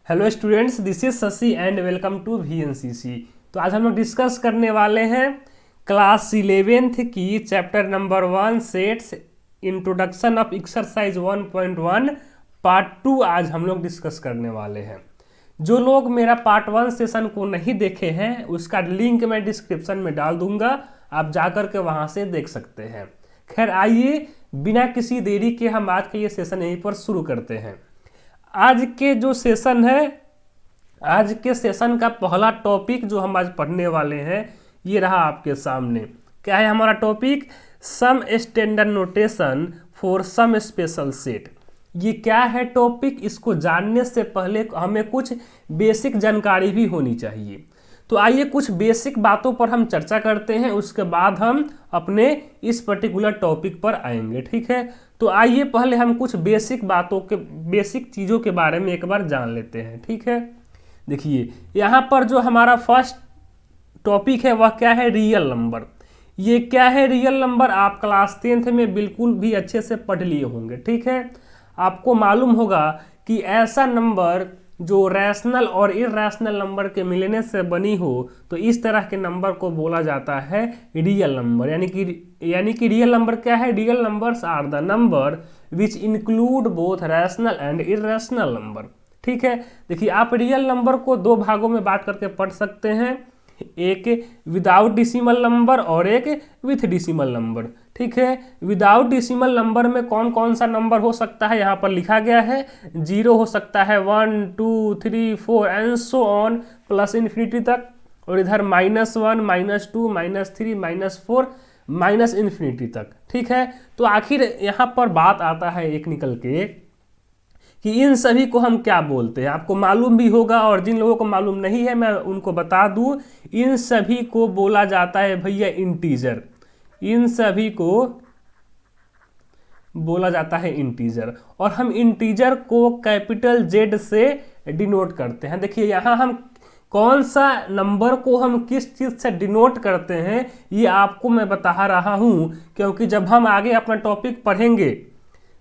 Hello students, this is Shashi and welcome to VNCC। तो आज हम लोग डिस्कस करने वाले हैं क्लास 11th की chapter number 1 sets introduction of exercise 1.1 part 2 आज हम लोग डिस्कस करने वाले हैं। जो लोग मेरा पार्ट 1 सेशन को नहीं देखे हैं उसका लिंक मैं डिस्क्रिप्शन में डाल दूंगा, आप जाकर के वहाँ से देख सकते हैं। खैर आइए बिना किसी देरी के हम आज का ये सेशन यहीं पर शुरू करते हैं। आज के जो सेशन है, आज के सेशन का पहला टॉपिक जो हम आज पढ़ने वाले हैं ये रहा आपके सामने। क्या है हमारा topic? Some standard notation for some special set. ये क्या है टॉपिक? इसको जानने से पहले हमें कुछ बेसिक जानकारी भी होनी चाहिए। तो आइए कुछ बेसिक बातों पर हम चर्चा करते हैं, उसके बाद हम अपने इस पर्टिकुलर टॉपिक पर आएंगे, ठीक है। तो आइए पहले हम कुछ बेसिक चीज़ों के बारे में एक बार जान लेते हैं, ठीक है। देखिए यहाँ पर जो हमारा फर्स्ट टॉपिक है वह क्या है? Real number. ये क्या है रियल नंबर? आप क्लास 10th में बिल्कुल भी अच्छे से पढ़ लिए होंगे, ठीक है। आपको मालूम होगा कि ऐसा नंबर जो रैशनल और इर्रैशनल नंबर के मिलने से बनी हो तो इस तरह के नंबर को बोला जाता है रियल नंबर। यानी कि रियल नंबर क्या है? Real numbers are the number which include both rational and irrational number, ठीक है। देखिए आप रियल नंबर को दो भागों में बांट करके पढ़ सकते हैं, एक विदाउट डिसिमल नंबर और एक विथ डिसिमल नंबर, ठीक है। विदाउट डिसिमल नंबर में कौन कौन सा नंबर हो सकता है यहाँ पर लिखा गया है। 0 हो सकता है, 1 2 3 4 and so on plus infinity तक, और इधर -1 -2 -3 -4 माइनस इन्फिनिटी तक, ठीक है। तो आखिर यहाँ पर बात आता है एक निकल के कि इन सभी को हम क्या बोलते हैं। आपको मालूम भी होगा और जिन लोगों को मालूम नहीं है मैं उनको बता दूं, इन सभी को बोला जाता है भैया इंटीजर। इन सभी को बोला जाता है इंटीजर, और हम इंटीजर को कैपिटल जेड से डिनोट करते हैं। देखिए यहाँ हम कौन सा नंबर को हम किस चीज़ से डिनोट करते हैं ये आपको मैं बता रहा हूँ, क्योंकि जब हम आगे अपना टॉपिक पढ़ेंगे,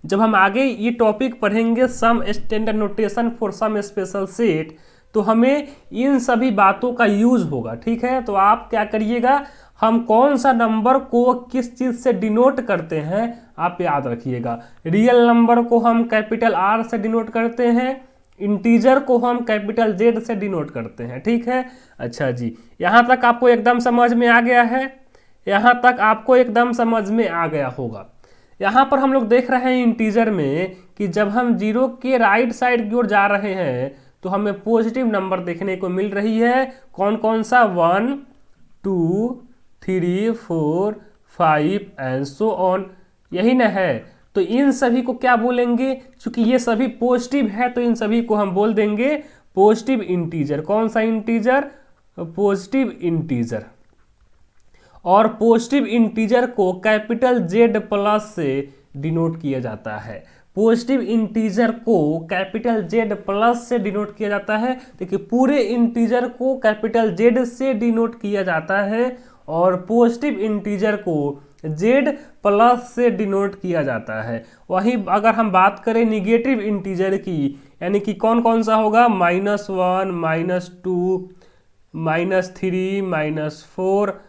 जब हम आगे ये टॉपिक पढ़ेंगे some standard notation for some special set, तो हमें इन सभी बातों का यूज होगा, ठीक है। तो आप क्या करिएगा, हम कौन सा नंबर को किस चीज़ से डिनोट करते हैं आप याद रखिएगा। रियल नंबर को हम कैपिटल R से डिनोट करते हैं, इंटीजर को हम कैपिटल Z से डिनोट करते हैं, ठीक है। अच्छा जी, यहाँ तक आपको एकदम समझ में आ गया है? यहाँ तक आपको एकदम समझ में आ गया होगा। यहाँ पर हम लोग देख रहे हैं इंटीजर में कि जब हम 0 के राइट साइड की ओर जा रहे हैं तो हमें पॉजिटिव नंबर देखने को मिल रही है। कौन कौन सा? 1 2 3 4 5 एंड सो ऑन, यही ना है। तो इन सभी को क्या बोलेंगे? क्योंकि ये सभी पॉजिटिव है तो इन सभी को हम बोल देंगे पॉजिटिव इंटीजर। कौन सा इंटीजर? Positive integer. और पॉजिटिव इंटीजर को कैपिटल जेड प्लस से डिनोट किया जाता है। पॉजिटिव इंटीजर को कैपिटल जेड प्लस से डिनोट किया जाता है। देखिए पूरे इंटीजर को कैपिटल जेड से डिनोट किया जाता है और पॉजिटिव इंटीजर को जेड प्लस से डिनोट किया जाता है। वहीं अगर हम बात करें निगेटिव इंटीजर की, यानी कि कौन कौन सा होगा? -1 -2 -3 -4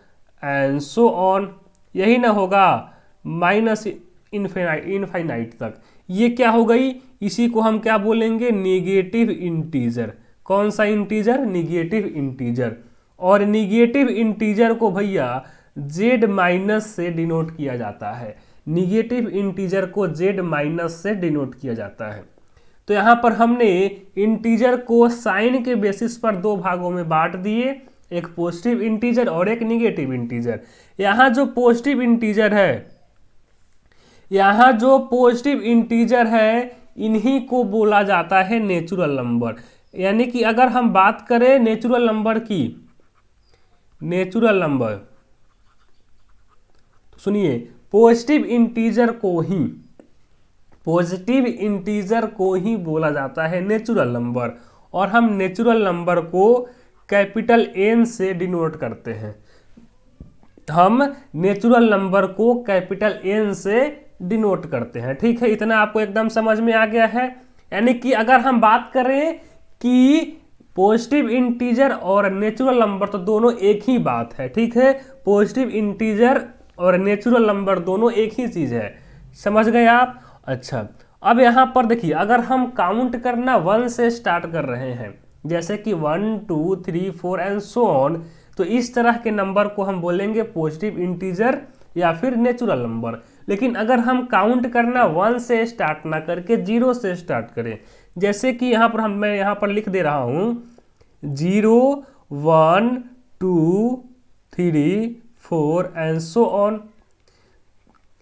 एंड सो ऑन, यही ना होगा, माइनस इनफाइनाइट तक। ये क्या हो गई? इसी को हम क्या बोलेंगे? Negative integer. कौन सा इंटीजर? Negative integer. और निगेटिव इंटीजर को भैया जेड माइनस से डिनोट किया जाता है। निगेटिव इंटीजर को जेड माइनस से डिनोट किया जाता है। तो यहाँ पर हमने इंटीजर को साइन के बेसिस पर दो भागों में बांट दिए, एक पॉजिटिव इंटीजर और एक निगेटिव इंटीजर। यहाँ जो पॉजिटिव इंटीजर है, यहाँ जो पॉजिटिव इंटीजर है इन्हीं को बोला जाता है नेचुरल नंबर। यानी कि अगर हम बात करें नेचुरल नंबर की, नेचुरल नंबर, तो सुनिए पॉजिटिव इंटीजर को ही बोला जाता है नेचुरल नंबर, और हम नेचुरल नंबर को कैपिटल N से डिनोट करते हैं। हम नेचुरल नंबर को कैपिटल N से डिनोट करते हैं, ठीक है। इतना आपको एकदम समझ में आ गया है। यानी कि अगर हम बात करें कि पॉजिटिव इंटीजर और नेचुरल नंबर तो दोनों एक ही बात है, ठीक है। पॉजिटिव इंटीजर और नेचुरल नंबर दोनों एक ही चीज़ है, समझ गए आप। अच्छा, अब यहाँ पर देखिए, अगर हम काउंट करना 1 से स्टार्ट कर रहे हैं, जैसे कि 1 2 3 4 एंड सो ऑन, तो इस तरह के नंबर को हम बोलेंगे पॉजिटिव इंटीजर या फिर नेचुरल नंबर। लेकिन अगर हम काउंट करना 1 से स्टार्ट ना करके 0 से स्टार्ट करें, जैसे कि यहाँ पर मैं यहाँ पर लिख दे रहा हूँ 0 1 2 3 4 एंड सो ऑन।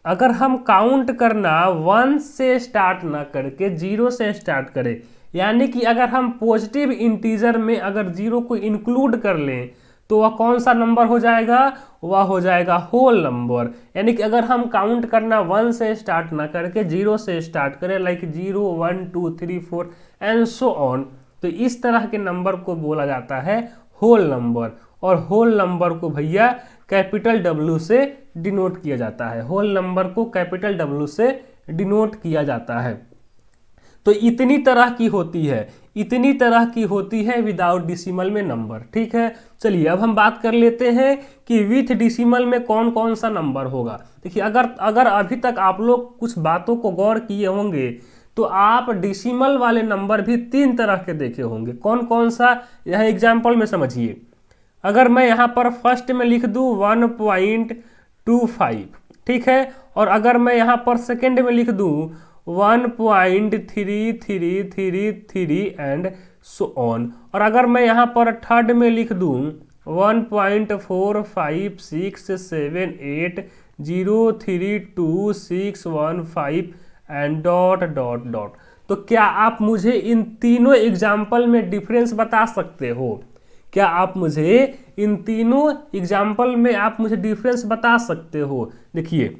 अगर हम काउंट करना 1 से स्टार्ट ना करके 0 से स्टार्ट करें, यानी कि अगर हम पॉजिटिव इंटीजर में अगर 0 को इंक्लूड कर लें तो वह कौन सा नंबर हो जाएगा, वह हो जाएगा होल नंबर। यानी कि अगर हम काउंट करना 1 से स्टार्ट ना करके 0 से स्टार्ट करें, लाइक 0 1 2 3 4 एंड सो ऑन, तो इस तरह के नंबर को बोला जाता है होल नंबर। और होल नंबर को भैया कैपिटल W से डिनोट किया जाता है, होल नंबर को कैपिटल W से डिनोट किया जाता है। तो इतनी तरह की होती है, इतनी तरह की होती है विदाउट डिसिमल में नंबर, ठीक है। चलिए अब हम बात कर लेते हैं कि विथ डिसिमल में कौन कौन सा नंबर होगा। देखिए, अगर अभी तक आप लोग कुछ बातों को गौर किए होंगे तो आप डिसिमल वाले नंबर भी 3 तरह के देखे होंगे। कौन कौन सा, यह एग्जाम्पल में समझिए। अगर मैं यहाँ पर फर्स्ट में लिख दूँ 1.25, ठीक है, और अगर मैं यहाँ पर सेकेंड में लिख दूँ 1.3333 एंड सो ऑन, और अगर मैं यहाँ पर थर्ड में लिख दूँ 1.4567803261 एंड डॉट डॉट डॉट, तो क्या आप मुझे इन तीनों एग्जाम्पल में डिफरेंस बता सकते हो? क्या आप मुझे इन तीनों एग्जाम्पल में आप मुझे डिफरेंस बता सकते हो? देखिए,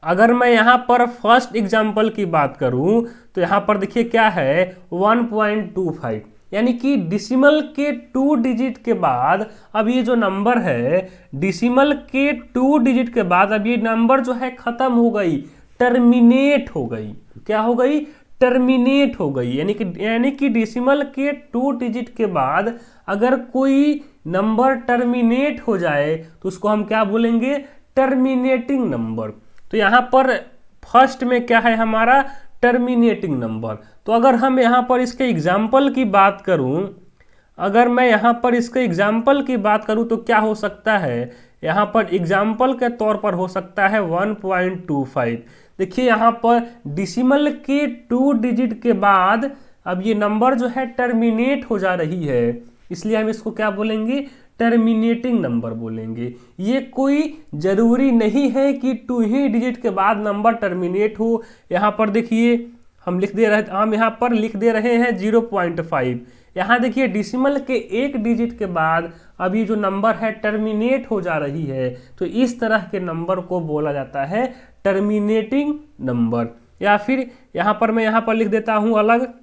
अगर मैं यहाँ पर फर्स्ट एग्जाम्पल की बात करूँ तो यहाँ पर देखिए क्या है 1.25, यानी कि डिसिमल के 2 डिजिट के बाद अब ये जो नंबर है, डिसिमल के 2 डिजिट के बाद अब ये नंबर जो है खत्म हो गई, टर्मिनेट हो गई। क्या हो गई? टर्मिनेट हो गई। यानी कि डिसिमल के 2 डिजिट के बाद अगर कोई नंबर टर्मिनेट हो जाए तो उसको हम क्या बोलेंगे? Terminating number. तो यहाँ पर फर्स्ट में क्या है हमारा? Terminating number. तो अगर हम यहाँ पर इसके एग्जाम्पल की बात करूँ, अगर मैं यहाँ पर इसके एग्जाम्पल की बात करूँ तो क्या हो सकता है? यहाँ पर एग्जाम्पल के तौर पर हो सकता है 1.25। देखिए यहाँ पर डिसिमल के 2 डिजिट के बाद अब ये नंबर जो है टर्मिनेट हो जा रही है, इसलिए हम इसको क्या बोलेंगे? टर्मिनेटिंग नंबर बोलेंगे। ये कोई ज़रूरी नहीं है कि 2 ही डिजिट के बाद नंबर टर्मिनेट हो। यहाँ पर देखिए हम यहाँ पर लिख दे रहे हैं 0.5। यहाँ देखिए डिसिमल के 1 डिजिट के बाद अभी जो नंबर है टर्मिनेट हो जा रही है, तो इस तरह के नंबर को बोला जाता है टर्मिनेटिंग नंबर। या फिर मैं यहाँ पर लिख देता हूँ अलग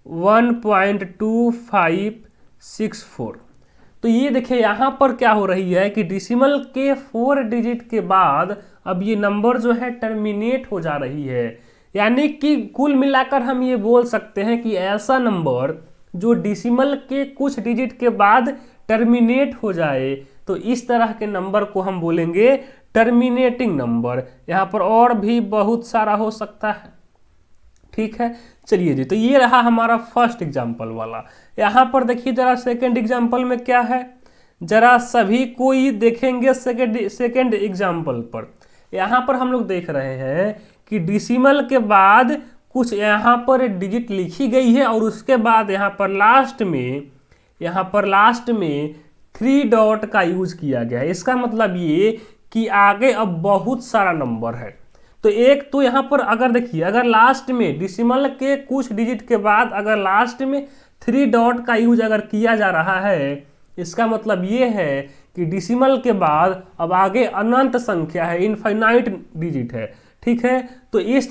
1.2564। तो ये देखिए यहाँ पर क्या हो रही है कि डिसिमल के 4 डिजिट के बाद अब ये नंबर जो है टर्मिनेट हो जा रही है। यानी कि कुल मिलाकर हम ये बोल सकते हैं कि ऐसा नंबर जो डिसिमल के कुछ डिजिट के बाद टर्मिनेट हो जाए, तो इस तरह के नंबर को हम बोलेंगे टर्मिनेटिंग नंबर। यहाँ पर और भी बहुत सारा हो सकता है, ठीक है। चलिए जी, तो ये रहा हमारा फर्स्ट एग्जाम्पल वाला। यहाँ पर देखिए जरा सेकंड एग्जाम्पल में क्या है, जरा सभी को ही देखेंगे सेकंड एग्जाम्पल पर। यहाँ पर हम लोग देख रहे हैं कि डिसिमल के बाद कुछ यहाँ पर डिजिट लिखी गई है और उसके बाद यहाँ पर लास्ट में 3 डॉट का यूज किया गया है। इसका मतलब ये कि आगे अब बहुत सारा नंबर है। तो एक तो यहाँ पर अगर देखिए, अगर लास्ट में डिसिमल के कुछ डिजिट के बाद अगर लास्ट में 3 डॉट का यूज अगर किया जा रहा है, इसका मतलब ये है कि डिसिमल के बाद अब आगे अनंत संख्या है, इनफाइनाइट डिजिट है, ठीक है। तो इस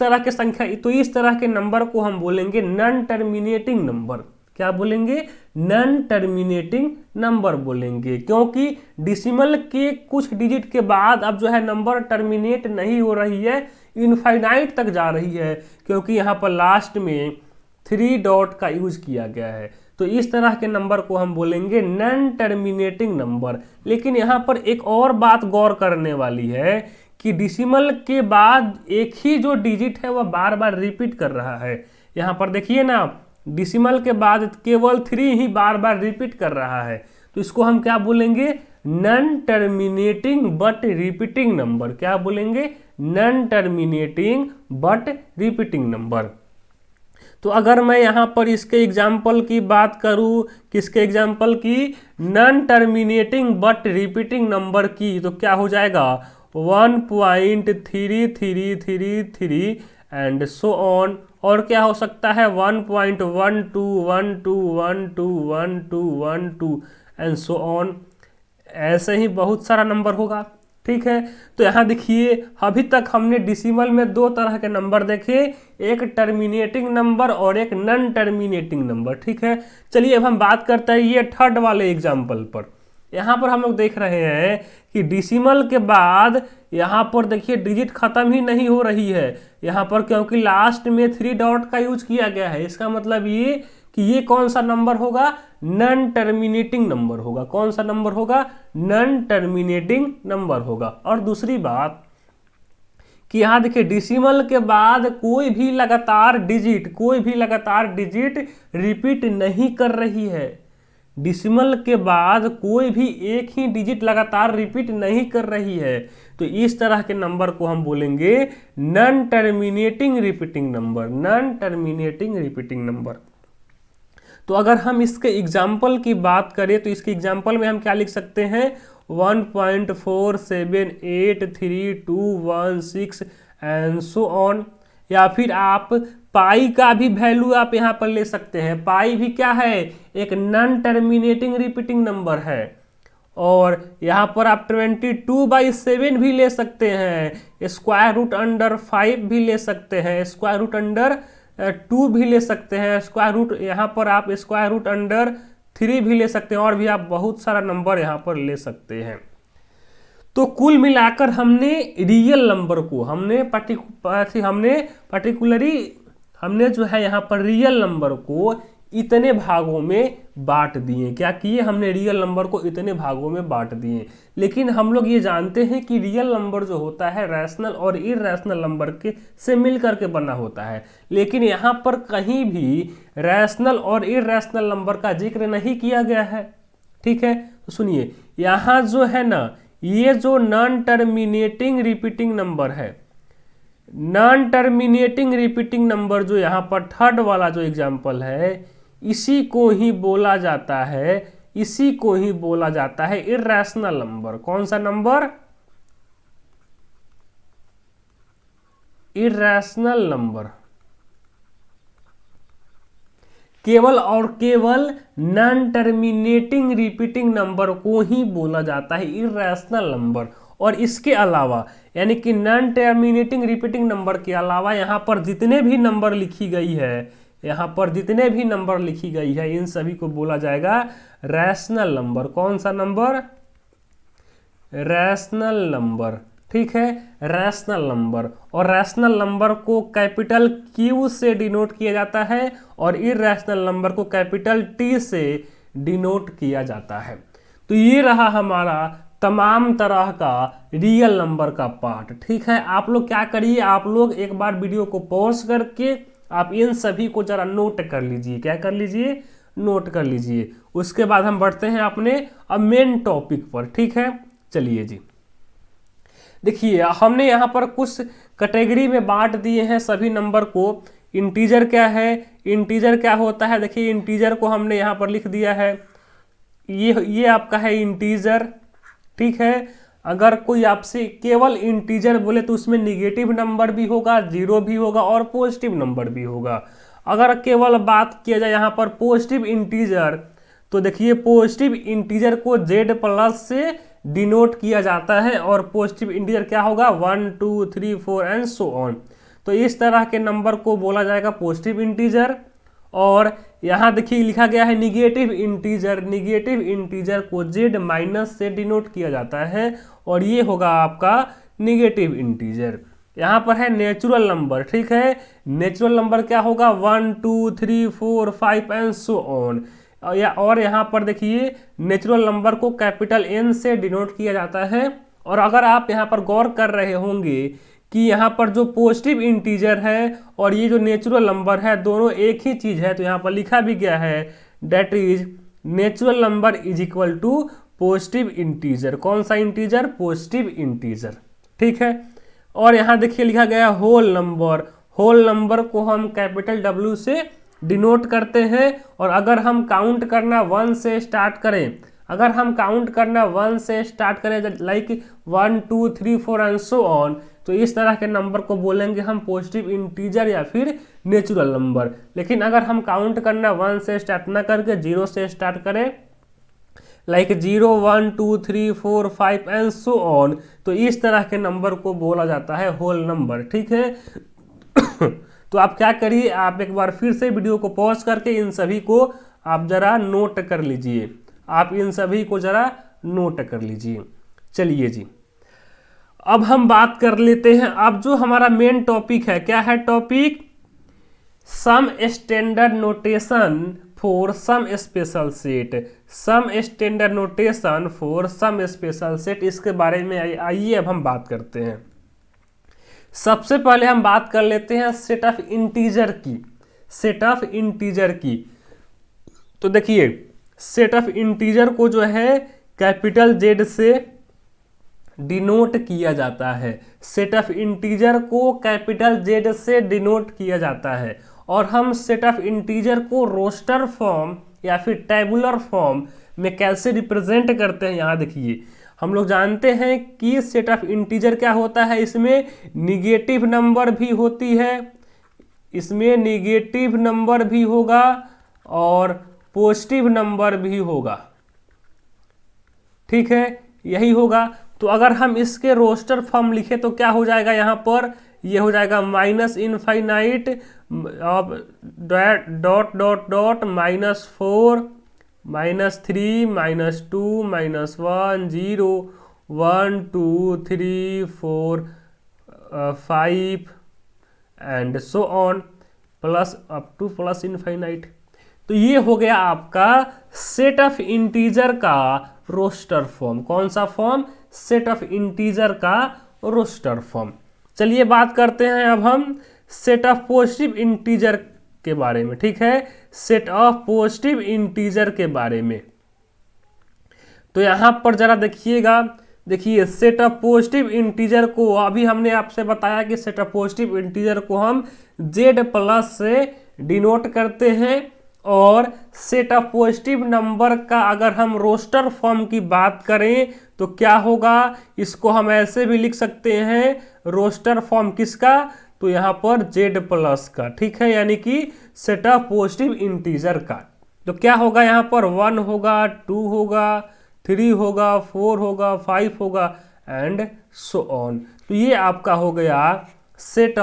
तरह के नंबर को हम बोलेंगे नॉन टर्मिनेटिंग नंबर। क्या बोलेंगे? नॉन टर्मिनेटिंग नंबर बोलेंगे, क्योंकि डिसिमल के कुछ डिजिट के बाद अब जो है नंबर टर्मिनेट नहीं हो रही है, इनफाइनाइट तक जा रही है, क्योंकि यहाँ पर लास्ट में 3 डॉट का यूज किया गया है। तो इस तरह के नंबर को हम बोलेंगे नॉन टर्मिनेटिंग नंबर। लेकिन यहाँ पर एक और बात गौर करने वाली है कि डिसिमल के बाद एक ही जो डिजिट है वह बार बार रिपीट कर रहा है। यहाँ पर देखिए ना, डिसिमल के बाद केवल 3 ही बार बार रिपीट कर रहा है। तो इसको हम क्या बोलेंगे? Non terminating but repeating number. क्या बोलेंगे? Non terminating but repeating number. तो अगर मैं यहाँ पर इसके एग्जाम्पल की बात करूँ, किसके एग्जाम्पल की? Non terminating but repeating number की, तो क्या हो जाएगा? 1.3333 एंड सो ऑन। और क्या हो सकता है? 1.1212121212 एंड सो ऑन। ऐसे ही बहुत सारा नंबर होगा। ठीक है, तो यहाँ देखिए अभी तक हमने डिसिमल में 2 तरह के नंबर देखे, एक टर्मिनेटिंग नंबर और एक नॉन टर्मिनेटिंग नंबर। ठीक है, चलिए अब हम बात करते हैं ये थर्ड वाले एग्जाम्पल पर। यहाँ पर हम लोग देख रहे हैं कि डिसिमल के बाद यहाँ पर देखिए डिजिट खत्म ही नहीं हो रही है यहाँ पर, क्योंकि लास्ट में 3 डॉट का यूज किया गया है। इसका मतलब ये कि ये कौन सा नंबर होगा? नॉन टर्मिनेटिंग नंबर होगा। कौन सा नंबर होगा? नॉन टर्मिनेटिंग नंबर होगा। और दूसरी बात कि यहाँ देखिए डिसिमल के बाद कोई भी लगातार डिजिट रिपीट नहीं कर रही है। डिसिमल के बाद कोई भी एक ही डिजिट लगातार रिपीट नहीं कर रही है। तो इस तरह के नंबर को हम बोलेंगे non terminating repeating number. Non terminating repeating number. तो अगर हम इसके एग्जाम्पल की बात करें तो इसके एग्जाम्पल में हम क्या लिख सकते हैं? 1.478321 एंड सो ऑन। या फिर आप पाई का भी वैल्यू आप यहाँ पर ले सकते हैं। पाई भी क्या है? एक नॉन टर्मिनेटिंग रिपीटिंग नंबर है। और यहाँ पर आप 22/7 भी ले सकते हैं, स्क्वायर रूट अंडर 5 भी ले सकते हैं, स्क्वायर रूट अंडर 2 भी ले सकते हैं, स्क्वायर रूट यहाँ पर आप स्क्वायर रूट अंडर 3 भी ले सकते हैं, और भी आप बहुत सारा नंबर यहाँ पर ले सकते हैं। तो कुल मिलाकर हमने रियल नंबर को हमने जो है यहाँ पर रियल नंबर को इतने भागों में बांट दिए। क्या किए? हमने रियल नंबर को इतने भागों में बांट दिए। लेकिन हम लोग ये जानते हैं कि रियल नंबर जो होता है रैशनल और इरैशनल नंबर के से मिलकर के बना होता है। लेकिन यहाँ पर कहीं भी रैशनल और इरैशनल नंबर का जिक्र नहीं किया गया है। ठीक है, तो सुनिए, यहाँ जो है ना, ये जो नॉन टर्मिनेटिंग रिपीटिंग नंबर है, नॉन टर्मिनेटिंग रिपीटिंग नंबर जो यहाँ पर थर्ड वाला जो एग्जाम्पल है, इसी को ही बोला जाता है इरैशनल नंबर। कौन सा नंबर? Irrational number. केवल और केवल नॉन टर्मिनेटिंग रिपीटिंग नंबर को ही बोला जाता है इरैशनल नंबर। और इसके अलावा यानी कि नॉन टर्मिनेटिंग रिपीटिंग नंबर के अलावा यहाँ पर जितने भी नंबर लिखी गई है, इन सभी को बोला जाएगा रैशनल नंबर। कौन सा नंबर? Rational number. ठीक है, रैशनल नंबर। और रैशनल नंबर को कैपिटल Q से डिनोट किया जाता है और इरैशनल नंबर को कैपिटल T से डिनोट किया जाता है। तो ये रहा हमारा तमाम तरह का रियल नंबर का पार्ट। ठीक है, आप लोग क्या करिए, आप लोग एक बार वीडियो को पॉज करके आप इन सभी को जरा नोट कर लीजिए। क्या कर लीजिए? नोट कर लीजिए। उसके बाद हम बढ़ते हैं अपने अब मेन टॉपिक पर। ठीक है, चलिए जी। देखिए हमने यहाँ पर कुछ कैटेगरी में बांट दिए हैं सभी नंबर को। इंटीजर क्या है? इंटीजर क्या होता है? देखिए इंटीजर को हमने यहाँ पर लिख दिया है, ये आपका है इंटीजर। ठीक है, अगर कोई आपसे केवल इंटीजर बोले तो उसमें निगेटिव नंबर भी होगा, जीरो भी होगा और पॉजिटिव नंबर भी होगा। अगर केवल बात किया जाए यहाँ पर पॉजिटिव इंटीजर, तो देखिए पॉजिटिव इंटीजर को Z+ से डिनोट किया जाता है और पॉजिटिव इंटीजर क्या होगा? 1 2 3 4 एंड सो ऑन। तो इस तरह के नंबर को बोला जाएगा पॉजिटिव इंटीजर। और यहाँ देखिए लिखा गया है निगेटिव इंटीजर। निगेटिव इंटीजर को Z- से डिनोट किया जाता है और ये होगा आपका निगेटिव इंटीजर। यहाँ पर है नेचुरल नंबर, ठीक है। नेचुरल नंबर क्या होगा, 1 2 3 4 5 एंड सो ऑन। और यहाँ पर देखिए नेचुरल नंबर को कैपिटल एन से डिनोट किया जाता है। और अगर आप यहाँ पर गौर कर रहे होंगे कि यहाँ पर जो पॉजिटिव इंटीजर है और ये जो नेचुरल नंबर है दोनों एक ही चीज़ है, तो यहाँ पर लिखा भी गया है that is natural number is equal to positive integer. कौन सा इंटीजर, पॉजिटिव इंटीजर, ठीक है। और यहाँ देखिए लिखा गया होल नंबर। होल नंबर को हम कैपिटल डब्ल्यू से डिनोट करते हैं। और अगर हम काउंट करना 1 से स्टार्ट करें, अगर हम काउंट करना 1 से स्टार्ट करें लाइक 1 2 3 4 एंड सो ऑन, तो इस तरह के नंबर को बोलेंगे हम पॉजिटिव इंटीजर या फिर नेचुरल नंबर। लेकिन अगर हम काउंट करना 1 से स्टार्ट ना करके 0 से स्टार्ट करें लाइक 0 1 2 3 4 5 एंड सो ऑन, तो इस तरह के नंबर को बोला जाता है होल नंबर, ठीक है। तो आप क्या करिए, आप एक बार फिर से वीडियो को पॉज करके इन सभी को आप जरा नोट कर लीजिए, आप इन सभी को जरा नोट कर लीजिए। चलिए जी, अब हम बात कर लेते हैं। अब जो हमारा मेन टॉपिक है, क्या है topic, some standard notation for some special set. Some standard notation for some special set, इसके बारे में आइए अब हम बात करते हैं। सबसे पहले हम बात कर लेते हैं सेट ऑफ इंटीजर की। सेट ऑफ इंटीजर की, तो देखिए सेट ऑफ इंटीजर को जो है कैपिटल जेड से डिनोट किया जाता है। सेट ऑफ इंटीजर को कैपिटल जेड से डिनोट किया जाता है। और हम सेट ऑफ इंटीजर को रोस्टर फॉर्म या फिर टेबुलर फॉर्म में कैसे रिप्रेजेंट करते हैं, यहाँ देखिए हम लोग जानते हैं कि सेट ऑफ इंटीजर क्या होता है, इसमें निगेटिव नंबर भी होती है, इसमें निगेटिव नंबर भी होगा और पॉजिटिव नंबर भी होगा, ठीक है, यही होगा। तो अगर हम इसके रोस्टर फॉर्म लिखे तो क्या हो जाएगा, यहाँ पर ये हो जाएगा minus infinite dot dot dot -4 -3 -2 -1 0 1 2 3 4 5 and so on plus up two plus infinite. तो ये हो गया आपका सेट ऑफ इंटीजर का रोस्टर फॉर्म। कौन सा फॉर्म, सेट ऑफ इंटीजर का रोस्टर फॉर्म। चलिए बात करते हैं अब हम सेट ऑफ पॉजिटिव इंटीजर के बारे में, ठीक है, सेट ऑफ पॉजिटिव इंटीजर के बारे में। तो यहां पर जरा देखिएगा, देखिए सेट ऑफ पॉजिटिव इंटीजर को अभी हमने आपसे बताया कि सेट ऑफ पॉजिटिव इंटीजर को हम जेड प्लस से डिनोट करते हैं। और सेट ऑफ पॉजिटिव नंबर का अगर हम रोस्टर फॉर्म की बात करें तो क्या होगा, इसको हम ऐसे भी लिख सकते हैं रोस्टर फॉर्म किसका, तो यहाँ पर जेड प्लस का, ठीक है, यानी कि सेट ऑफ पॉजिटिव इंटीजर का। तो क्या होगा, यहाँ पर 1 होगा, 2 होगा, 3 होगा, 4 होगा, 5 होगा एंड सो ऑन। तो ये आपका हो गया सेट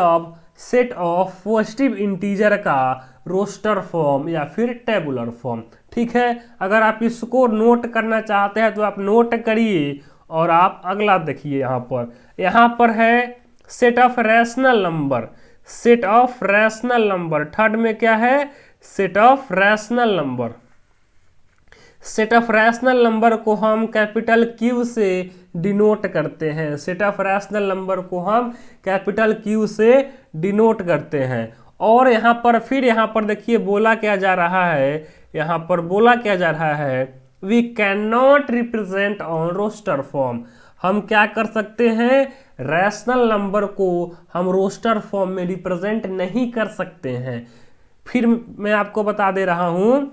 ऑफ पॉजिटिव इंटीजर का रोस्टर फॉर्म या फिर टेबुलर फॉर्म, ठीक है। अगर आप इसको नोट करना चाहते हैं तो आप नोट करिए। और आप अगला देखिए, यहाँ पर है set of rational number. Set of rational number, third में क्या है, set of rational number. Set of rational number को हम कैपिटल क्यू से डिनोट करते हैं। सेट ऑफ रैशनल नंबर को हम कैपिटल क्यू से डिनोट करते हैं। और यहाँ पर देखिए बोला क्या जा रहा है, यहाँ पर बोला क्या जा रहा है, we can not represent on roster form. हम क्या कर सकते हैं, रैशनल नंबर को हम रोस्टर फॉर्म में रिप्रेजेंट नहीं कर सकते हैं। फिर मैं आपको बता दे रहा हूं,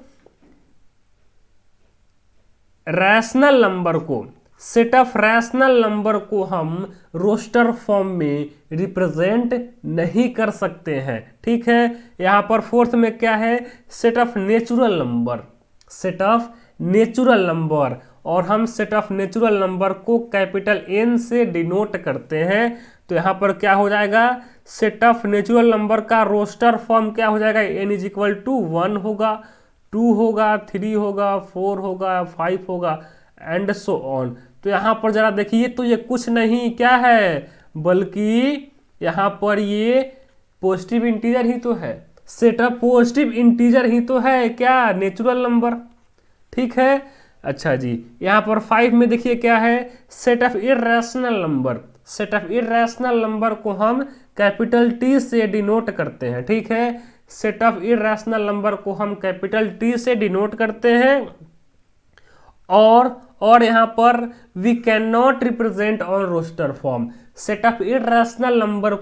रैशनल नंबर को, सेट ऑफ रैशनल नंबर को हम रोस्टर फॉर्म में रिप्रेजेंट नहीं कर सकते हैं, ठीक है। यहाँ पर फोर्थ में क्या है, set of natural number. Set of natural number, और हम सेट ऑफ नेचुरल नंबर को कैपिटल एन से डिनोट करते हैं। तो यहाँ पर क्या हो जाएगा, सेट ऑफ नेचुरल नंबर का रोस्टर फॉर्म क्या हो जाएगा, n इज इक्वल टू 1 होगा, 2 होगा, 3 होगा, 4 होगा, 5 होगा एंड सो ऑन। तो यहाँ पर जरा देखिए, तो ये कुछ नहीं क्या है बल्कि यहाँ पर ये पॉजिटिव इंटीजर ही तो है, सेट ऑफ पॉजिटिव इंटीजर ही तो है क्या, नेचुरल नंबर। ठीक है, अच्छा जी, यहाँ पर 5 में देखिए क्या है, set of irrational number. Set of irrational number को हम कैपिटल टी से डिनोट करते हैं। ठीक है, सेट ऑफ इर्रेशनल नंबर को हम कैपिटल टी से डिनोट करते हैं। और यहाँ पर we can not represent on roster form. Set of irrational number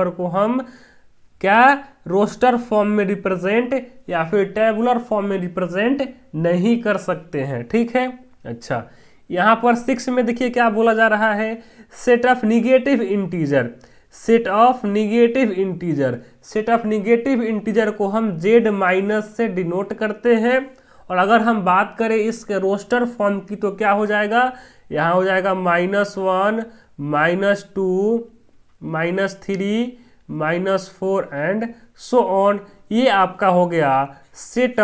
को हम क्या रोस्टर फॉर्म में रिप्रेजेंट या फिर टेबुलर फॉर्म में रिप्रेजेंट नहीं कर सकते हैं। ठीक है, अच्छा, यहाँ पर 6 में देखिए क्या बोला जा रहा है, set of negative integer. Set of negative integer को हम z माइनस से डिनोट करते हैं। और अगर हम बात करें इसके रोस्टर फॉर्म की तो क्या हो जाएगा, यहाँ हो जाएगा -1, -2, -3, -4 एंड सो ऑन। ये आपका हो गया सेट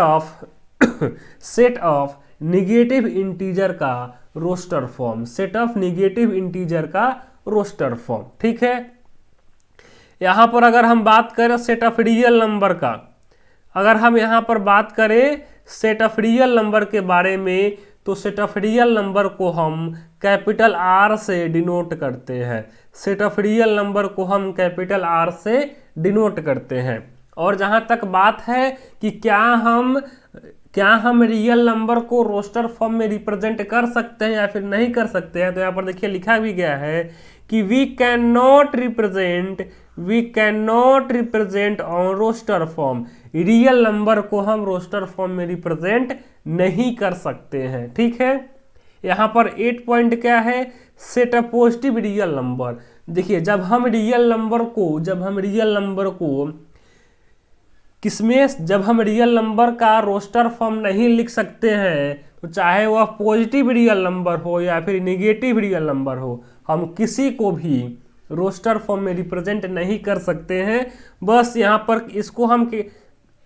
ऑफ निगेटिव इंटीजर का roster form. Set of negative integer का रोस्टर फॉर्म। ठीक है, यहाँ पर अगर हम बात करें सेट ऑफ रियल नंबर का, अगर हम यहाँ पर बात करें सेट ऑफ रियल नंबर के बारे में, तो सेट ऑफ रियल नंबर को हम कैपिटल R से डिनोट करते हैं। सेट ऑफ रियल नंबर को हम कैपिटल R से डिनोट करते हैं। और जहाँ तक बात है कि क्या हम रियल नंबर को रोस्टर फॉर्म में रिप्रेजेंट कर सकते हैं या फिर नहीं कर सकते हैं, तो यहाँ पर देखिए लिखा भी गया है कि we can not represent on roster form. Real number को हम रोस्टर फॉर्म में रिप्रेजेंट नहीं कर सकते हैं। ठीक है, यहाँ पर 8 पॉइंट क्या है, set a positive real number. देखिए जब हम रियल नंबर का रोस्टर फॉर्म नहीं लिख सकते हैं, तो चाहे वह पॉजिटिव रियल नंबर हो या फिर निगेटिव रियल नंबर हो, हम किसी को भी रोस्टर फॉर्म में रिप्रेजेंट नहीं कर सकते हैं। बस यहाँ पर इसको हम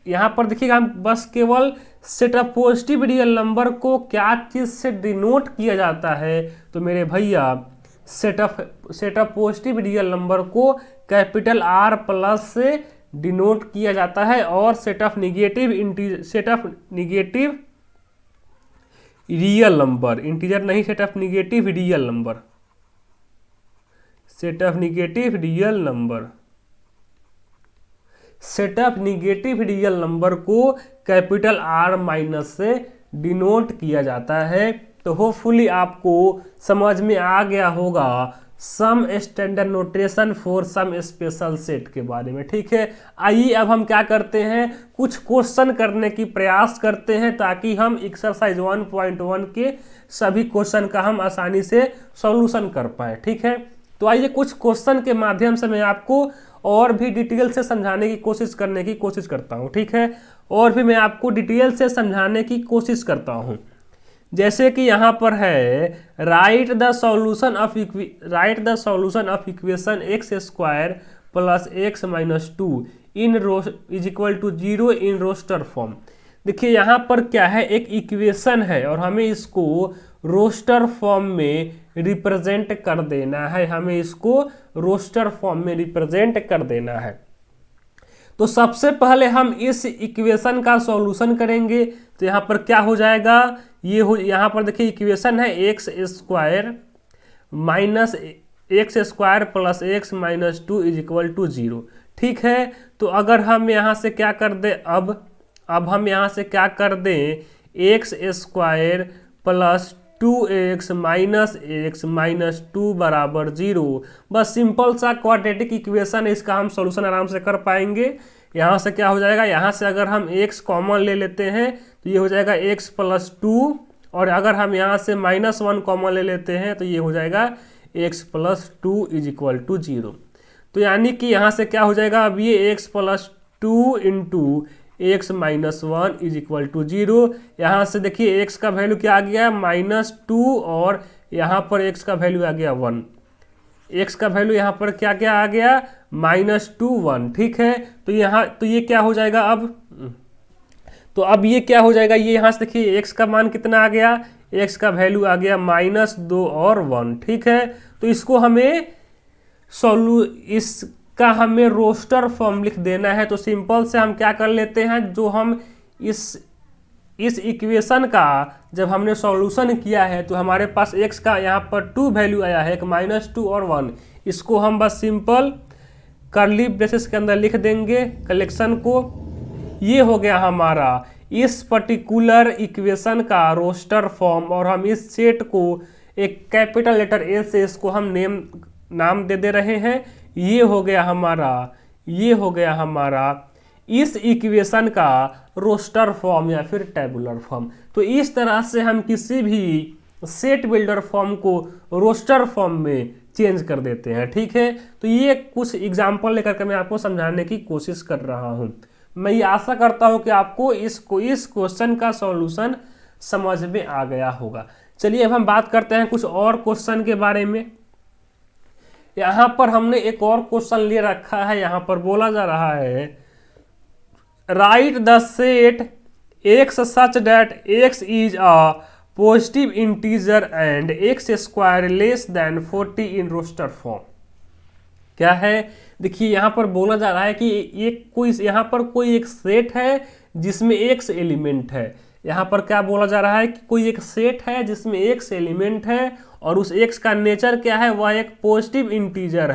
यहाँ पर देखिएगा, हम बस केवल set of positive real number को क्या चीज़ से डिनोट किया जाता है, तो मेरे भैया set of positive real number को कैपिटल R प्लस से डिनोट किया जाता है। और set of negative real number, integer नहीं, set of negative real number को कैपिटल R माइनस से डिनोट किया जाता है। तो होपफुली आपको समझ में आ गया होगा some standard notation for some special set के बारे में। ठीक है, आइए अब हम क्या करते हैं, कुछ क्वेश्चन करने की प्रयास करते हैं ताकि हम एक्सरसाइज 1.1 के सभी क्वेश्चन का हम आसानी से सॉल्यूशन कर पाए। ठीक है, तो आइए कुछ क्वेश्चन के माध्यम से मैं आपको और भी डिटेल से समझाने की कोशिश करता हूँ। ठीक है, और भी मैं आपको डिटेल से समझाने की कोशिश करता हूँ। जैसे कि यहाँ पर है, write the solution of equation x square plus x minus 2 is equal to 0 in roster form. देखिए यहाँ पर क्या है, एक इक्वेशन है और हमें इसको रोस्टर फॉर्म में रिप्रेजेंट कर देना है। तो सबसे पहले हम इस इक्वेशन का सॉल्यूशन करेंगे। तो यहाँ पर क्या हो जाएगा, यहाँ पर देखिए इक्वेशन है x square plus x minus 2 is equal to 0। ठीक है, तो अगर हम यहाँ से क्या कर दें, अब हम यहाँ से क्या कर दें, x square plus 2x minus 2 बराबर 0। बस सिंपल सा क्वाड्रेटिक इक्वेशन है, इसका हम सॉल्यूशन आराम से कर पाएंगे। यहाँ से क्या हो जाएगा, यहाँ से अगर हम x कॉमन ले लेते हैं तो ये हो जाएगा x प्लस 2, और अगर हम यहाँ से -1 कॉमन ले लेते हैं तो ये हो जाएगा x plus 2 is equal to 0। तो यानी कि यहाँ से क्या हो जाएगा, अब ये x plus 2 into x minus 1 is equal to 0। यहाँ से देखिए x का वैल्यू क्या आ गया, -2, और यहाँ पर x का वैल्यू आ गया 1। x का वैल्यू यहाँ पर क्या क्या आ गया, -2, 1। ठीक है, तो ये क्या हो जाएगा अब ये क्या हो जाएगा, ये यहाँ से देखिए x का मान कितना आ गया, x का वैल्यू आ गया -2 और 1। ठीक है, तो इसको हमें इसका हमें रोस्टर फॉर्म लिख देना है। तो सिंपल से हम क्या कर लेते हैं, जो हम इस इक्वेशन का जब हमने सॉल्यूशन किया है तो हमारे पास x का यहाँ पर 2 वैल्यू आया है, एक -2 और 1। इसको हम बस सिंपल कर्ली ब्रेसेस के अंदर लिख देंगे कलेक्शन को। ये हो गया हमारा इस पर्टिकुलर इक्वेशन का रोस्टर फॉर्म, और हम इस सेट को एक कैपिटल लेटर ए से इसको हम नाम दे रहे हैं। ये हो गया हमारा इस इक्वेशन का रोस्टर फॉर्म या फिर टेबुलर फॉर्म। तो इस तरह से हम किसी भी सेट बिल्डर फॉर्म को रोस्टर फॉर्म में चेंज कर देते हैं। ठीक है, तो ये कुछ एग्जांपल लेकर के मैं आपको समझाने की कोशिश कर रहा हूँ। मैं ये आशा करता हूँ कि आपको इस क्वेश्चन का सॉल्यूशन समझ में आ गया होगा। चलिए अब हम बात करते हैं कुछ और क्वेश्चन के बारे में। यहाँ पर हमने एक और क्वेश्चन ले रखा है। यहाँ पर बोला जा रहा है write the set x such that x is a positive integer and x square less than 40 in roster form. क्या है, देखिए यहाँ पर बोला जा रहा है कि यहाँ पर कोई एक सेट है जिसमें x एलिमेंट है। यहाँ पर क्या बोला जा रहा है कि कोई एक सेट है जिसमें x एलिमेंट है और उस x का नेचर क्या है, वह एक पॉजिटिव इंटीजर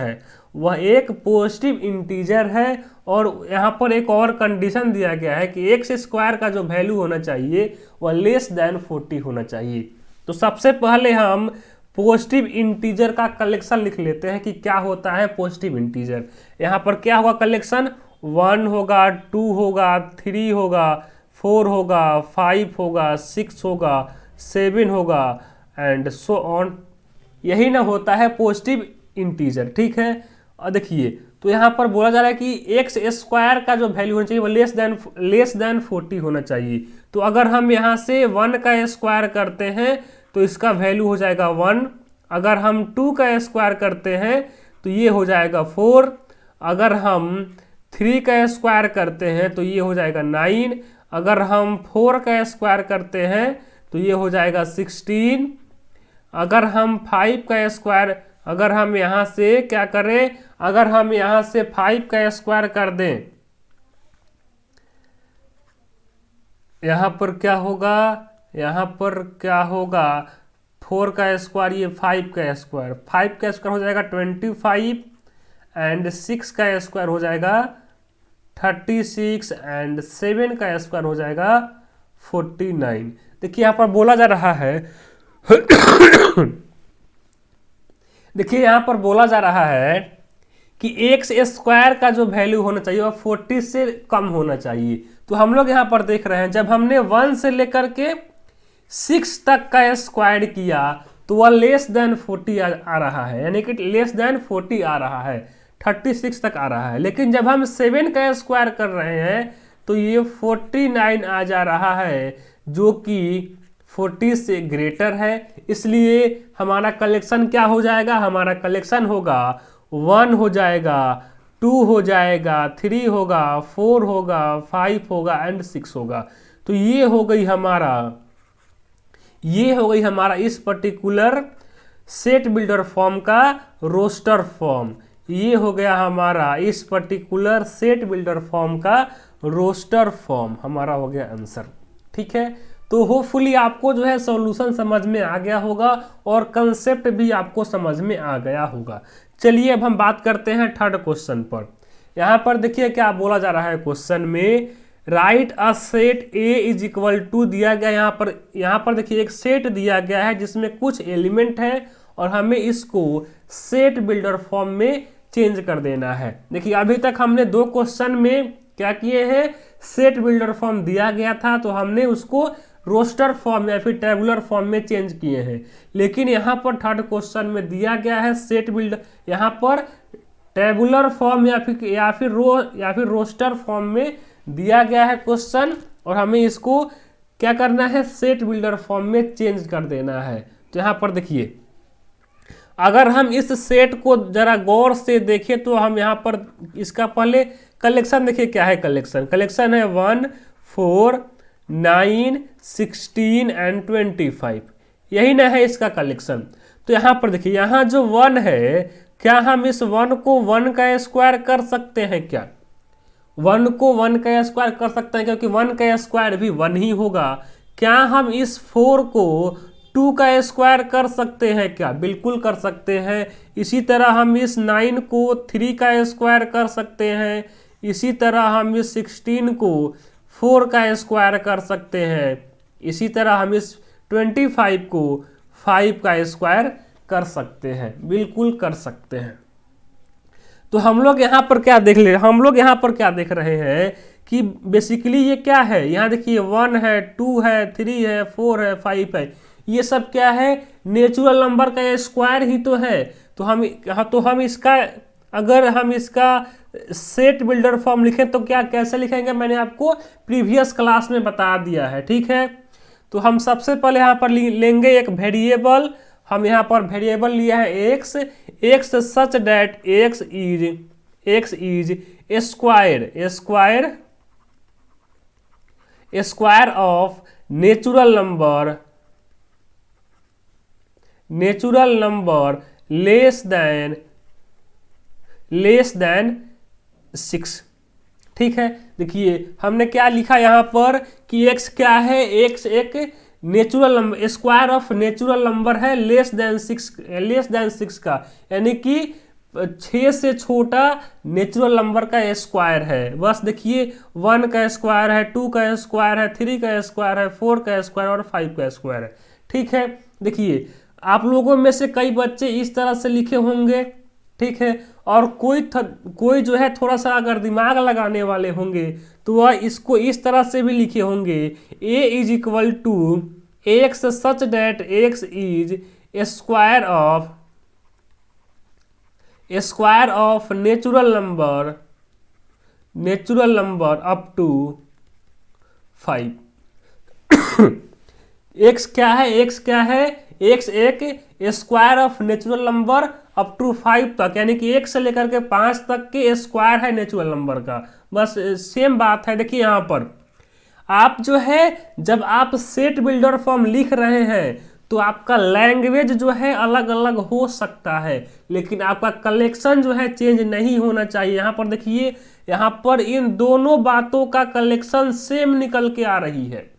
है। और यहाँ पर एक और कंडीशन दिया गया है कि x स्क्वायर का जो वैल्यू होना चाहिए वह लेस देन 40 होना चाहिए। तो सबसे पहले हम पॉजिटिव इंटीजर का कलेक्शन लिख लेते हैं कि क्या होता है पॉजिटिव इंटीजर। यहाँ पर क्या होगा कलेक्शन, 1 होगा, 2 होगा, 3 होगा, 4 होगा, 5 होगा, 6 होगा, 7 होगा एंड सो ऑन। यही ना होता है पॉजिटिव इंटीजर। ठीक है, और देखिए तो यहाँ पर बोला जा रहा है कि एक्स स्क्वायर का जो वैल्यू होना चाहिए वो लेस देन 40 होना चाहिए। तो अगर हम यहाँ से 1 का स्क्वायर करते हैं तो इसका वैल्यू हो जाएगा 1। अगर हम 2 का स्क्वायर करते हैं तो ये हो जाएगा 4। अगर हम 3 का स्क्वायर करते हैं तो ये हो जाएगा 9। अगर हम 4 का स्क्वायर करते हैं तो ये हो जाएगा 16। अगर हम 5 का स्क्वायर, अगर हम यहाँ से क्या करें, अगर हम यहाँ से 5 का स्क्वायर कर दें, यहाँ पर क्या होगा, 4 का स्क्वायर, ये 5 का स्क्वायर, 5 का स्क्वायर हो जाएगा 25 एंड 6 का स्क्वायर हो जाएगा 36 एंड 7 का स्क्वायर हो जाएगा 49। देखिए यहाँ पर बोला जा रहा है कि एक्स स्क्वायर का जो वैल्यू होना चाहिए वह 40 से कम होना चाहिए। तो हम लोग यहाँ पर देख रहे हैं जब हमने 1 से लेकर के 6 तक का स्क्वायर किया तो वह लेस देन 40 आ रहा है, यानी कि लेस देन 40 आ रहा है, 36 तक आ रहा है। लेकिन जब हम 7 का स्क्वायर कर रहे हैं तो ये 49 आ जा रहा है, जो कि 40 से ग्रेटर है। इसलिए हमारा कलेक्शन क्या हो जाएगा, हमारा कलेक्शन होगा 1 हो जाएगा, 2 हो जाएगा, 3 होगा, 4 होगा, 5 होगा एंड 6 होगा। तो ये हो गई हमारा इस पर्टिकुलर सेट बिल्डर फॉर्म का रोस्टर फॉर्म। ये हो गया हमारा इस पर्टिकुलर सेट बिल्डर फॉर्म का रोस्टर फॉर्म, हमारा हो गया आंसर। ठीक है, तो होपफुली आपको जो है सॉल्यूशन समझ में आ गया होगा और कंसेप्ट भी आपको समझ में आ गया होगा। चलिए अब हम बात करते हैं थर्ड क्वेश्चन पर। यहाँ पर देखिए क्या बोला जा रहा है क्वेश्चन में, write a set A is equal to दिया गया। यहाँ पर देखिए एक सेट दिया गया है जिसमें कुछ एलिमेंट है और हमें इसको सेट बिल्डर फॉर्म में चेंज कर देना है। देखिए अभी तक हमने 2 क्वेश्चन में क्या किए हैं, सेट बिल्डर फॉर्म दिया गया था तो हमने उसको रोस्टर फॉर्म या फिर टेबुलर फॉर्म में चेंज किए हैं। लेकिन यहाँ पर थर्ड क्वेश्चन में दिया गया है सेट बिल्डर, यहाँ पर टेबुलर फॉर्म या फिर रोस्टर फॉर्म में दिया गया है क्वेश्चन, और हमें इसको क्या करना है, सेट बिल्डर फॉर्म में चेंज कर देना है। तो यहाँ पर देखिए अगर हम इस सेट को जरा गौर से देखें तो हम यहाँ पर इसका पहले कलेक्शन देखिए क्या है, कलेक्शन है 1, 4, 9, 16 एंड 25, यही ना है इसका कलेक्शन। तो यहाँ पर देखिए यहाँ जो 1 है क्या हम इस 1 को 1 का स्क्वायर कर सकते हैं क्या? 1 को 1 का स्क्वायर कर सकते हैं क्योंकि 1 का स्क्वायर भी 1 ही होगा। क्या हम इस 4 को 2 का स्क्वायर कर सकते हैं क्या? बिल्कुल कर सकते हैं। इसी तरह हम इस 9 को 3 का स्क्वायर कर सकते हैं। इसी तरह हम इस 16 को 4 का स्क्वायर कर सकते हैं। इसी तरह हम इस 25 को 5 का स्क्वायर कर सकते हैं, बिल्कुल कर सकते हैं। तो हम लोग यहाँ पर क्या देख ले, हम लोग यहाँ पर क्या देख रहे हैं कि बेसिकली ये क्या है, यहाँ देखिए 1 है, 2 है, 3 है, 4 है, 5 है, ये सब क्या है, नेचुरल नंबर का स्क्वायर ही तो है। तो हम इसका, अगर हम इसका सेट बिल्डर फॉर्म लिखें तो क्या कैसे लिखेंगे, मैंने आपको प्रीवियस क्लास में बता दिया है, ठीक है। तो हम सबसे पहले यहाँ पर लेंगे एक वेरिएबल। हम यहाँ पर वेरिएबल लिया है x such that x is square of natural number less than 6, ठीक है। देखिए हमने क्या लिखा यहाँ पर कि x क्या है, x एक natural number, square of natural number है लेस देन 6 का, यानी कि 6 से छोटा नेचुरल नंबर का स्क्वायर है। बस देखिए 1 का स्क्वायर है, 2 का स्क्वायर है, 3 का स्क्वायर है, 4 का स्क्वायर और 5 का स्क्वायर है, ठीक है। देखिए आप लोगों में से कई बच्चे इस तरह से लिखे होंगे, ठीक है, और कोई जो है थोड़ा सा अगर दिमाग लगाने वाले होंगे तो वह इसको इस तरह से भी लिखे होंगे, a is equal to x such that x is square of natural number up to 5। X क्या है, एक्स एक square of natural number up to 5 तक, यानी कि 1 से लेकर के 5 तक के स्क्वायर है नेचुरल नंबर का। बस सेम बात है। देखिए यहाँ पर आप जो है जब आप सेट बिल्डर फॉर्म लिख रहे हैं तो आपका लैंग्वेज जो है अलग अलग हो सकता है, लेकिन आपका कलेक्शन जो है चेंज नहीं होना चाहिए। यहाँ पर देखिए, यहाँ पर इन दोनों बातों का कलेक्शन सेम निकल के आ रही है।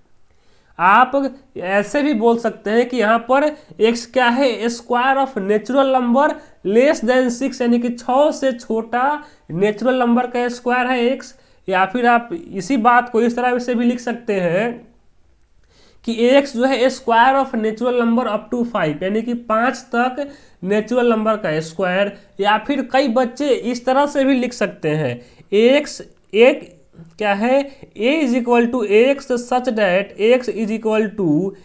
आप ऐसे भी बोल सकते हैं कि यहाँ पर x क्या है, square of natural number less than 6, यानी कि 6 से छोटा नेचुरल नंबर का स्क्वायर है x। या फिर आप इसी बात को इस तरह से भी लिख सकते हैं कि x जो है square of natural number up to 5, यानी कि 5 तक नेचुरल नंबर का स्क्वायर। या फिर कई बच्चे इस तरह से भी लिख सकते हैं, x एक क्या है, a is equal to x such that x is equal to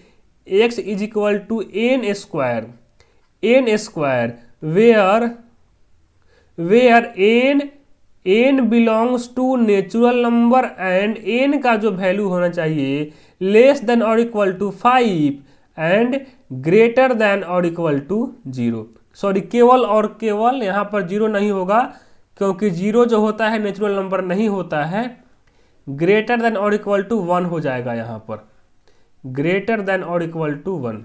n square where n belongs to natural number and n का जो वैल्यू होना चाहिए लेस देन और equal to 5 and greater than और इक्वल टू 0। सॉरी, केवल यहाँ पर 0 नहीं होगा, क्योंकि 0 जो होता है नेचुरल नंबर नहीं होता है। ग्रेटर देन और इक्वल टू 1 हो जाएगा यहाँ पर, ग्रेटर देन और इक्वल टू 1।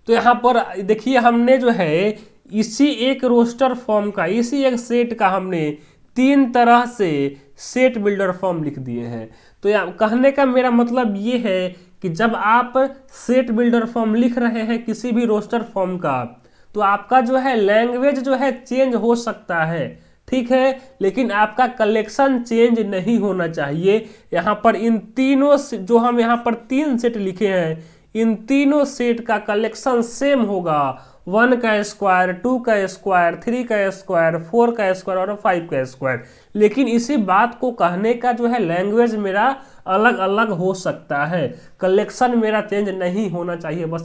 तो यहाँ पर देखिए हमने जो है इसी एक रोस्टर फॉर्म का, इसी एक सेट का हमने 3 तरह से सेट बिल्डर फॉर्म लिख दिए हैं। तो कहने का मेरा मतलब ये है कि जब आप सेट बिल्डर फॉर्म लिख रहे हैं किसी भी रोस्टर फॉर्म का, तो आपका जो है लैंग्वेज जो है चेंज हो सकता है, ठीक है, लेकिन आपका कलेक्शन चेंज नहीं होना चाहिए। यहाँ पर इन तीनों जो हम यहाँ पर 3 सेट लिखे हैं, इन तीनों सेट का कलेक्शन सेम होगा, 1 का स्क्वायर, 2 का स्क्वायर, 3 का स्क्वायर, 4 का स्क्वायर और 5 का स्क्वायर। लेकिन इसी बात को कहने का जो है लैंग्वेज मेरा अलग अलग हो सकता है, कलेक्शन मेरा चेंज नहीं होना चाहिए। बस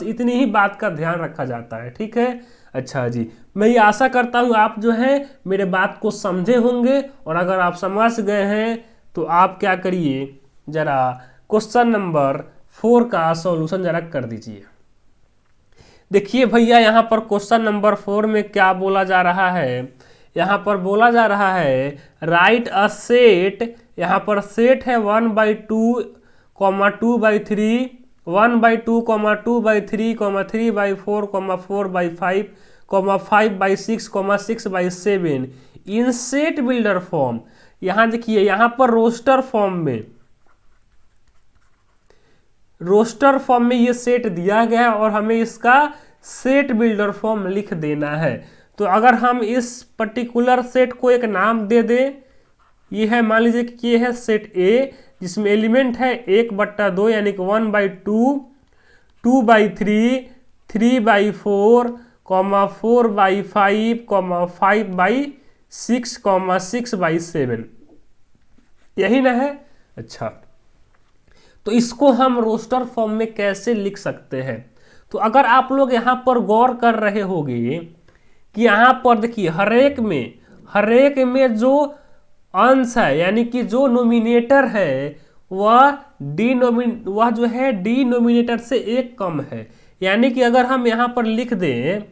इतनी ही बात का ध्यान रखा जाता है, ठीक है। अच्छा जी, मैं ये आशा करता हूँ आप जो है मेरे बात को समझे होंगे, और अगर आप समझ गए हैं तो आप क्या करिए, जरा क्वेश्चन नंबर 4 का सॉल्यूशन जरा कर दीजिए। देखिए भैया यहाँ पर क्वेश्चन नंबर 4 में क्या बोला जा रहा है, यहाँ पर बोला जा रहा है राइट अ सेट, यहाँ पर सेट है 1/2, 2/3, 1/2, 2/3, 3/4, 4/5, 5/6, 6/7 इन सेट बिल्डर फॉर्म। यहाँ देखिए, यहाँ पर रोस्टर फॉर्म में ये सेट दिया गया है और हमें इसका सेट बिल्डर फॉर्म लिख देना है। तो अगर हम इस पर्टिकुलर सेट को एक नाम दे दें, ये है, मान लीजिए कि ये है सेट ए, जिसमें एलिमेंट है 1/2 यानी कि 1/2, 2/3, 3/4, 4/5, 5/6, 6/7, यही ना है। अच्छा, तो इसको हम रोस्टर फॉर्म में कैसे लिख सकते हैं? तो अगर आप लोग यहाँ पर गौर कर रहे होंगे कि यहाँ पर देखिए हरेक में जो अंश है यानी कि जो नोमिनेटर है वह जो है डिनोमिनेटर से एक कम है। यानी कि अगर हम यहाँ पर लिख दें,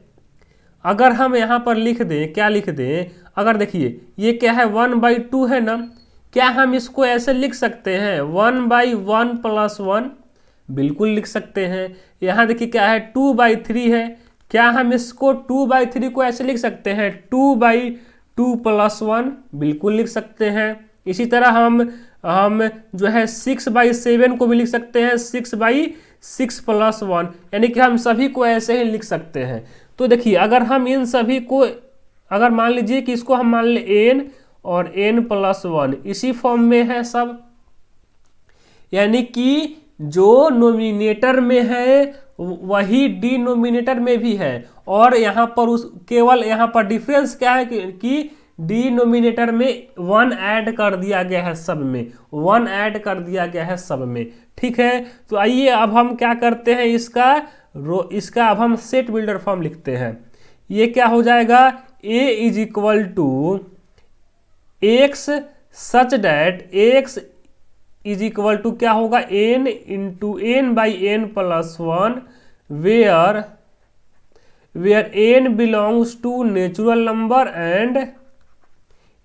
क्या लिख दें, अगर देखिए ये क्या है 1/2 है ना, क्या हम इसको ऐसे लिख सकते हैं 1/1 + 1? बिल्कुल लिख सकते हैं। यहाँ देखिए क्या है 2/3 है, क्या हम इसको 2/3 को ऐसे लिख सकते हैं 2/2 + 1? बिल्कुल लिख सकते हैं। इसी तरह हम जो है 6/7 को भी लिख सकते हैं 6/6 + 1, यानी कि हम सभी को ऐसे ही लिख सकते हैं। तो देखिए अगर हम इन सभी को, अगर मान लीजिए कि इसको हम मान लें n और n + 1, इसी फॉर्म में है सब, यानी कि जो नोमिनेटर में है वही डिनोमिनेटर में भी है। और यहाँ पर केवल यहाँ पर डिफरेंस क्या है कि डिनोमिनेटर में 1 ऐड कर दिया गया है सब में, 1 ऐड कर दिया गया है सब में। ठीक है, तो आइए अब हम क्या करते हैं, इसका अब हम सेट बिल्डर फॉर्म लिखते हैं। ये क्या हो जाएगा, a = x such that x = क्या होगा, n × n/n + 1 where n belongs to natural number and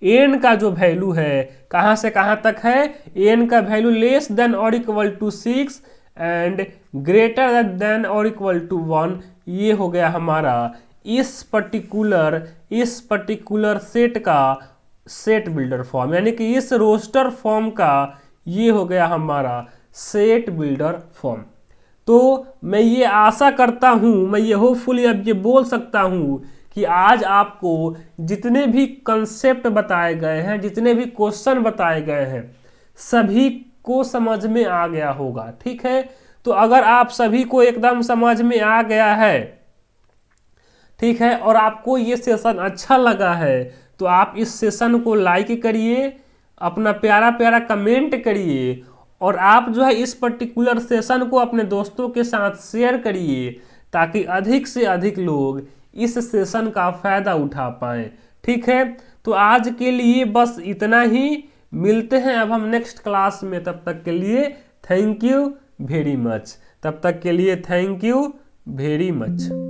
n का जो वैल्यू है कहाँ से कहाँ तक है, n का वैल्यू लेस देन और equal to 6 and greater than और इक्वल टू 1। ये हो गया हमारा इस पर्टिकुलर सेट का सेट बिल्डर फॉर्म, यानी कि इस रोस्टर फॉर्म का ये हो गया हमारा सेट बिल्डर फॉर्म। तो मैं ये आशा करता हूँ, मैं ये होपफुली अब ये बोल सकता हूँ कि आज आपको जितने भी कंसेप्ट बताए गए हैं, जितने भी क्वेश्चन बताए गए हैं, सभी को समझ में आ गया होगा। ठीक है, तो अगर आप सभी को एकदम समझ में आ गया है, ठीक है, और आपको ये सेशन अच्छा लगा है, तो आप इस सेशन को लाइक करिए, अपना प्यारा प्यारा कमेंट करिए, और आप जो है इस पर्टिकुलर सेशन को अपने दोस्तों के साथ शेयर करिए ताकि अधिक से अधिक लोग इस सेशन का फ़ायदा उठा पाएँ। ठीक है, तो आज के लिए बस इतना ही, मिलते हैं अब हम नेक्स्ट क्लास में। तब तक के लिए थैंक यू वेरी मच।